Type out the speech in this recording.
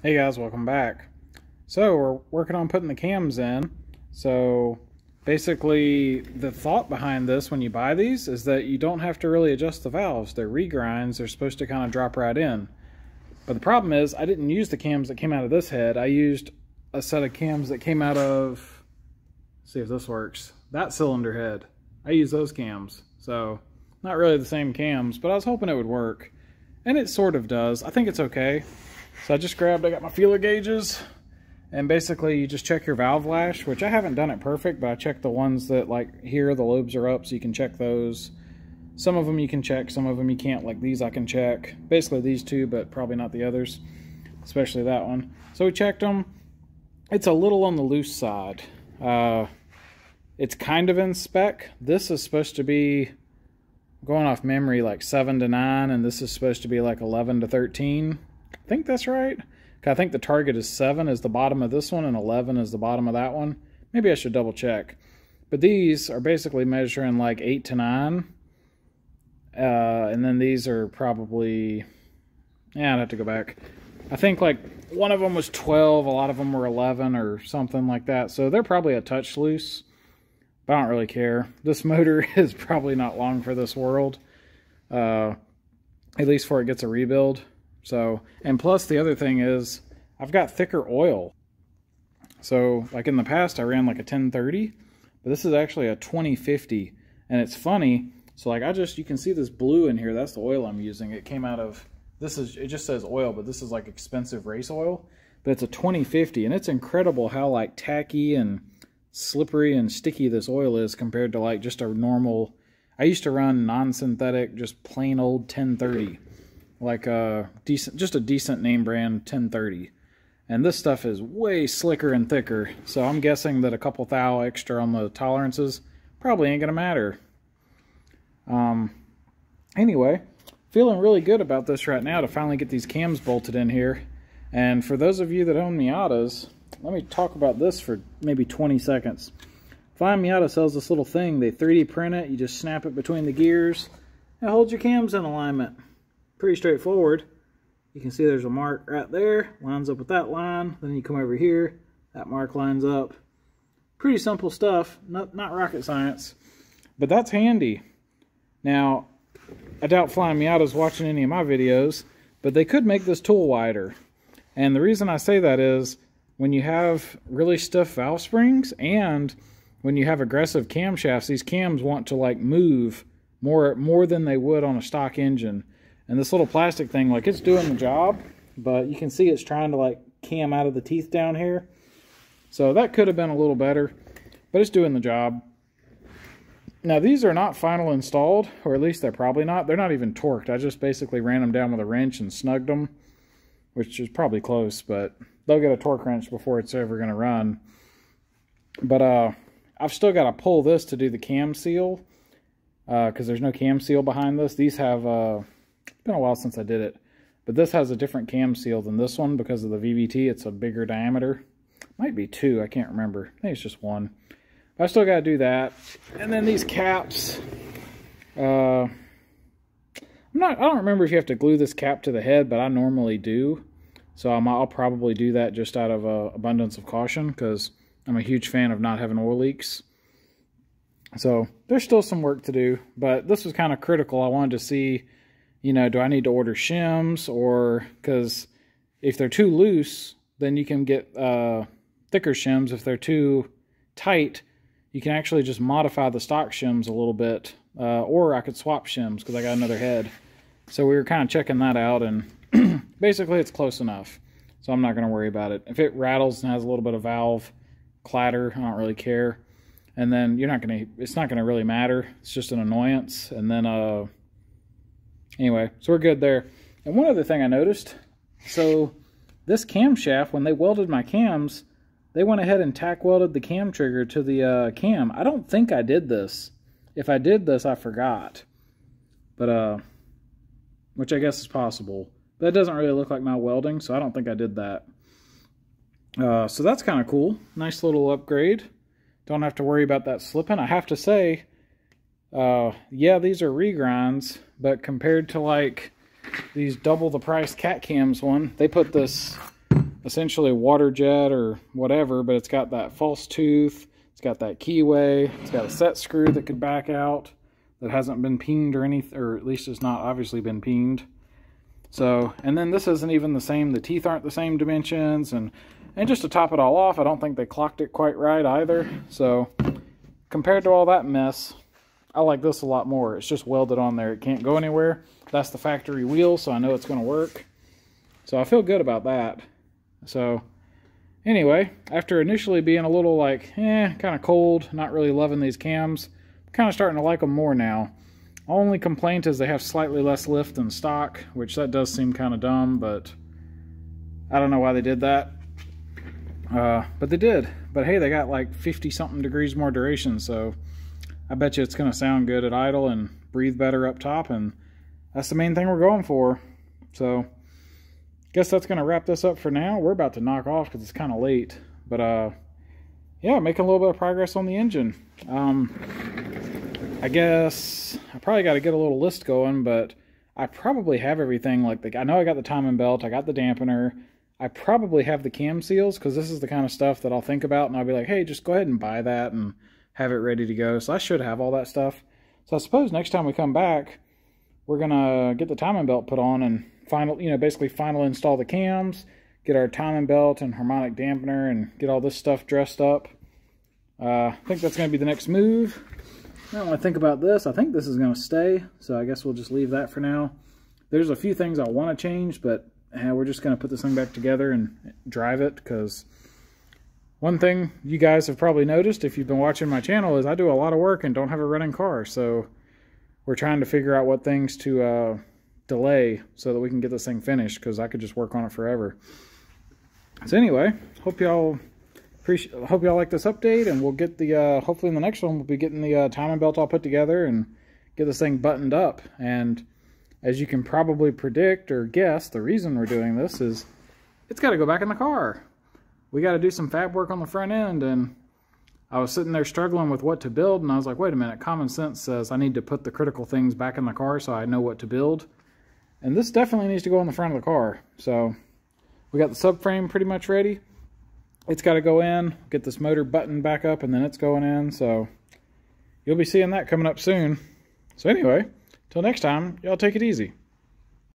Hey guys, welcome back. So we're working on putting the cams in. So basically the thought behind this when you buy these is that you don't have to really adjust the valves. They're regrinds, they're supposed to kind of drop right in. But the problem is I didn't use the cams that came out of this head. I used a set of cams that came out of, let's see if this works, that cylinder head. I use those cams. So not really the same cams, but I was hoping it would work. And it sort of does. I think it's okay. So I got my feeler gauges, and basically you just check your valve lash, which I haven't done it perfect, but I checked the ones that, like here, the lobes are up, so you can check those. Some of them you can check, some of them you can't, like these I can check. Basically these two, but probably not the others, especially that one. So we checked them. It's a little on the loose side. It's kind of in spec. This is supposed to be, going off memory, like 7 to 9, and this is supposed to be like 11 to 13. I think that's right. I think the target is 7 is the bottom of this one and 11 is the bottom of that one. Maybe I should double check. But these are basically measuring like 8 to 9. And then these are probably, yeah, I'd have to go back. I think like one of them was 12, a lot of them were 11 or something like that. So they're probably a touch loose, but I don't really care. This motor is probably not long for this world, at least before it gets a rebuild. So, and plus the other thing is I've got thicker oil. So like in the past I ran like a 1030, but this is actually a 2050. And it's funny. So like you can see this blue in here. That's the oil I'm using. It came out of, it just says oil, but this is like expensive race oil, but it's a 2050. And it's incredible how like tacky and slippery and sticky this oil is compared to like just a normal, I used to run non-synthetic, just plain old 1030. Like just a decent name brand 1030, and this stuff is way slicker and thicker, so I'm guessing that a couple thou extra on the tolerances probably ain't gonna matter. Anyway, feeling really good about this right now to finally get these cams bolted in here. And for those of you that own Miatas, let me talk about this for maybe 20 seconds. Flying Miata sells this little thing. They 3D print it, you just snap it between the gears, and it holds your cams in alignment. Pretty straightforward. You can see there's a mark right there, lines up with that line. Then you come over here, that mark lines up. Pretty simple stuff, not rocket science, but that's handy. Now, I doubt Flying Miata's watching any of my videos, but they could make this tool wider. And the reason I say that is when you have really stiff valve springs and when you have aggressive camshafts, these cams want to like move more than they would on a stock engine. And this little plastic thing, like it's doing the job, but you can see it's trying to like cam out of the teeth down here. So that could have been a little better, but it's doing the job. Now these are not final installed, or at least they're probably not. They're not even torqued. I just basically ran them down with a wrench and snugged them, which is probably close, but they'll get a torque wrench before it's ever going to run. But I've still got to pull this to do the cam seal, because there's no cam seal behind this. These have... it's been a while since I did it, but this has a different cam seal than this one because of the VVT. It's a bigger diameter. Might be 2, I can't remember. I think it's just 1. But I still got to do that. And then these caps. I don't remember if you have to glue this cap to the head, but I normally do. So I'll probably do that just out of abundance of caution because I'm a huge fan of not having oil leaks. So there's still some work to do, but this was kind of critical. I wanted to see, you know, do I need to order shims, or because if they're too loose, then you can get thicker shims. If they're too tight, you can actually just modify the stock shims a little bit, or I could swap shims because I got another head. So we were kind of checking that out, and basically it's close enough. So I'm not going to worry about it. If it rattles and has a little bit of valve clatter, I don't really care. And then it's not going to really matter. It's just an annoyance. And then anyway, so we're good there. And one other thing I noticed, so this camshaft, when they welded my cams, they went ahead and tack welded the cam trigger to the cam. I don't think I did this. If I did this, I forgot. But, which I guess is possible. But it doesn't really look like my welding, so I don't think I did that. So that's kind of cool. Nice little upgrade. Don't have to worry about that slipping. I have to say, yeah, these are regrinds, but compared to like these double the price cat cams one, they put this essentially water jet or whatever, but it's got that false tooth, it's got that keyway, it's got a set screw that could back out that hasn't been peened or anything, or at least it's not obviously been peened. So, and then this isn't even the same, the teeth aren't the same dimensions, and just to top it all off, I don't think they clocked it quite right either. So compared to all that mess, I like this a lot more. It's just welded on there, it can't go anywhere. That's the factory wheel, so I know it's going to work. So I feel good about that. So anyway, after initially being a little like, kind of cold, not really loving these cams, I'm kind of starting to like them more now. Only complaint is they have slightly less lift than stock, which that does seem kind of dumb, but I don't know why they did that. But they did. But hey, they got like 50 something degrees more duration, so I bet you it's going to sound good at idle and breathe better up top, and that's the main thing we're going for. So guess that's going to wrap this up for now. We're about to knock off because it's kind of late, but yeah, making a little bit of progress on the engine. I guess I probably got to get a little list going, but I probably have everything. Like I know I got the timing belt, I got the dampener, I probably have the cam seals, because this is the kind of stuff that I'll think about and I'll be like, hey, just go ahead and buy that and have it ready to go. So I should have all that stuff. So I suppose next time we come back, we're gonna get the timing belt put on and basically final install the cams, get our timing belt and harmonic dampener, and get all this stuff dressed up. I think that's gonna be the next move. I don't want to think about this. I think this is going to stay, so I guess we'll just leave that for now. There's a few things I want to change, but we're just going to put this thing back together and drive it, because one thing you guys have probably noticed if you've been watching my channel is I do a lot of work and don't have a running car, so we're trying to figure out what things to delay so that we can get this thing finished, because I could just work on it forever. So anyway, hope y'all like this update, and we'll get the hopefully in the next one we'll be getting the timing belt all put together and get this thing buttoned up. And as you can probably predict or guess, the reason we're doing this is it's got to go back in the car. We got to do some fab work on the front end, and I was sitting there struggling with what to build, and I was like, wait a minute, common sense says I need to put the critical things back in the car so I know what to build, and this definitely needs to go in the front of the car. So we got the subframe pretty much ready. It's got to go in, get this motor buttoned back up, and then it's going in. So you'll be seeing that coming up soon. So anyway, till next time, y'all take it easy.